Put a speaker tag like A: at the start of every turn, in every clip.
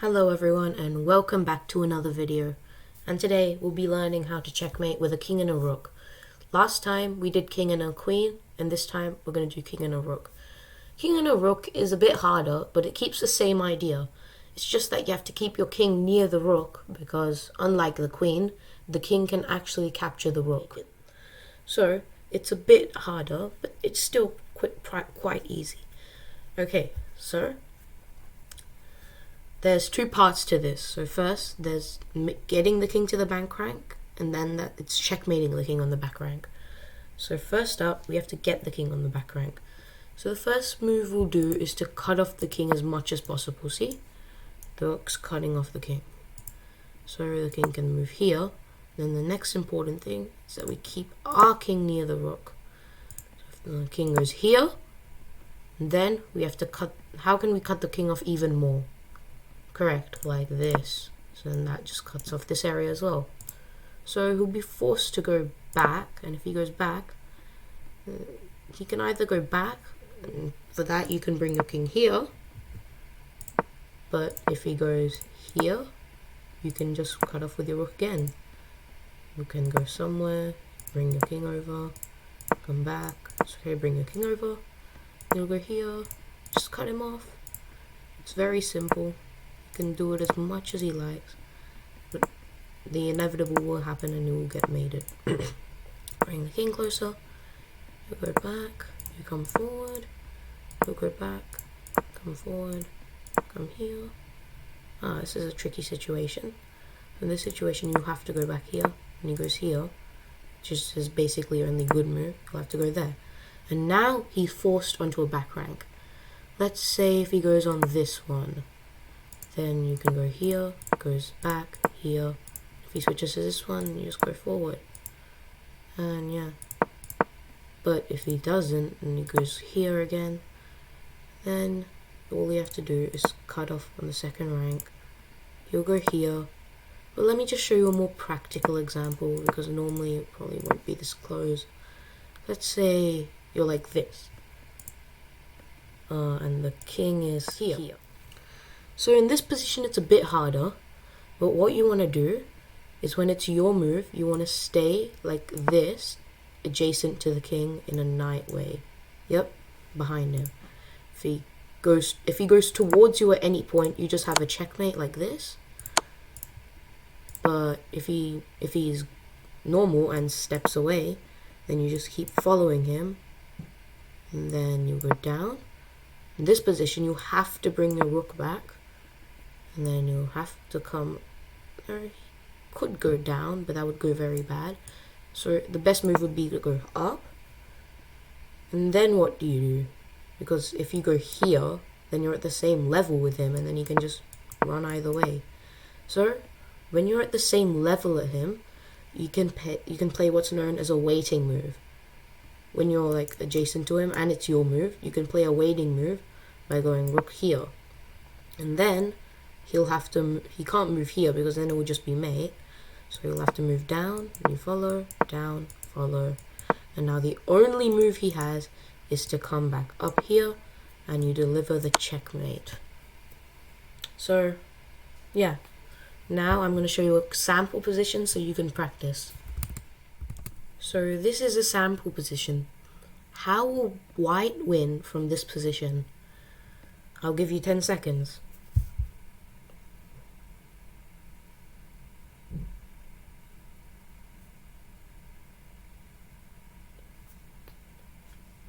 A: Hello everyone and welcome back to another video, and today we'll be learning how to checkmate with a king and a rook. Last time we did king and a queen, and this time we're going to do king and a rook. King and a rook is a bit harder, but it keeps the same idea. It's just that you have to keep your king near the rook because unlike the queen, the king can actually capture the rook. So it's a bit harder, but it's still quite easy. Okay, so there's two parts to this. So first, there's getting the king to the back rank, and then it's checkmating the king on the back rank. So first up, we have to get the king on the back rank. So the first move we'll do is to cut off the king as much as possible. See? The rook's cutting off the king. So the king can move here. Then the next important thing is that we keep our king near the rook. So if the king goes here, then we have to cut. How can we cut the king off even more? Correct, like this. So then that just cuts off this area as well. So he'll be forced to go back, and if he goes back, he can either go back, and for that you can bring your king here, but if he goes here, you can just cut off with your rook again. You can go somewhere, bring your king over, come back, it's okay, bring your king over, he'll go here, just cut him off. It's very simple. Can do it as much as he likes, but the inevitable will happen and he will get mated. Bring the king closer, you go back, you come forward, you go back, come forward, come here. This is a tricky situation. In this situation you have to go back here, and he goes here, which is basically your only good move. You'll have to go there, and now he's forced onto a back rank. Let's say if he goes on this one, then you can go here, goes back, here. If he switches to this one, you just go forward. And yeah. But if he doesn't, and he goes here again, then all you have to do is cut off on the second rank. He'll go here. But let me just show you a more practical example, because normally it probably won't be this close. Let's say you're like this. And the king is here. So in this position it's a bit harder, but what you want to do is when it's your move, you want to stay like this, adjacent to the king in a knight way. Yep, behind him. If he goes towards you at any point, you just have a checkmate like this. But if he's normal and steps away, then you just keep following him, and then you go down. In this position, you have to bring your rook back. And then you'll have to come, could go down, but that would go very bad. So the best move would be to go up. And then what do you do? Because if you go here, then you're at the same level with him, and then you can just run either way. So when you're at the same level at him, you can play what's known as a waiting move. When you're like adjacent to him and it's your move, you can play a waiting move by going rook here. And then he can't move here because then it will just be mate. So he'll have to move down, and you follow, down, follow. And now the only move he has is to come back up here, and you deliver the checkmate. So, yeah. Now I'm going to show you a sample position so you can practice. So this is a sample position. How will white win from this position? I'll give you 10 seconds.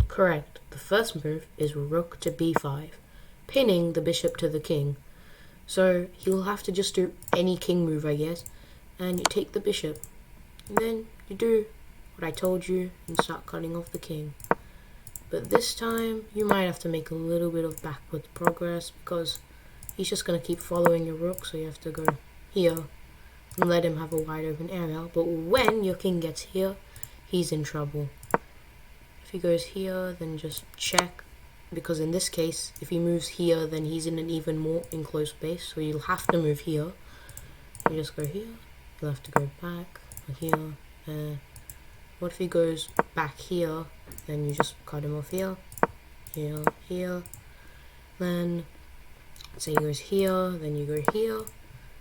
A: Correct. The first move is rook to b5, pinning the bishop to the king. So he'll have to just do any king move, I guess, and you take the bishop. And then you do what I told you and start cutting off the king. But this time, you might have to make a little bit of backward progress because he's just going to keep following your rook, so you have to go here and let him have a wide open area. But when your king gets here, he's in trouble. If he goes here, then just check, because in this case, if he moves here, then he's in an even more enclosed space, so you'll have to move here. You just go here, you'll have to go back, here, What if he goes back here, then you just cut him off here, here, here. Then So he goes here, then you go here,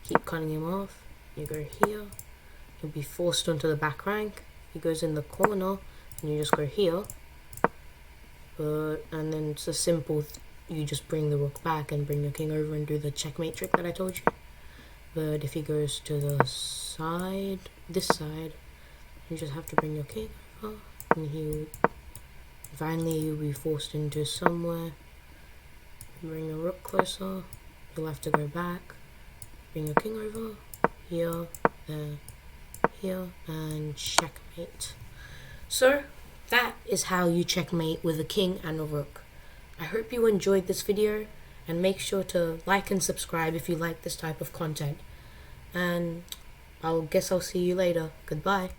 A: keep cutting him off, you go here, he'll be forced onto the back rank, he goes in the corner, and you just go here, and then it's a simple, you just bring the rook back and bring your king over and do the checkmate trick that I told you. But if he goes to the side, this side, you just have to bring your king over, and finally he'll be forced into somewhere. Bring the rook closer, you'll have to go back, bring your king over, here, there, here, and checkmate. So, that is how you checkmate with a king and a rook. I hope you enjoyed this video, and make sure to like and subscribe if you like this type of content. And I'll see you later. Goodbye.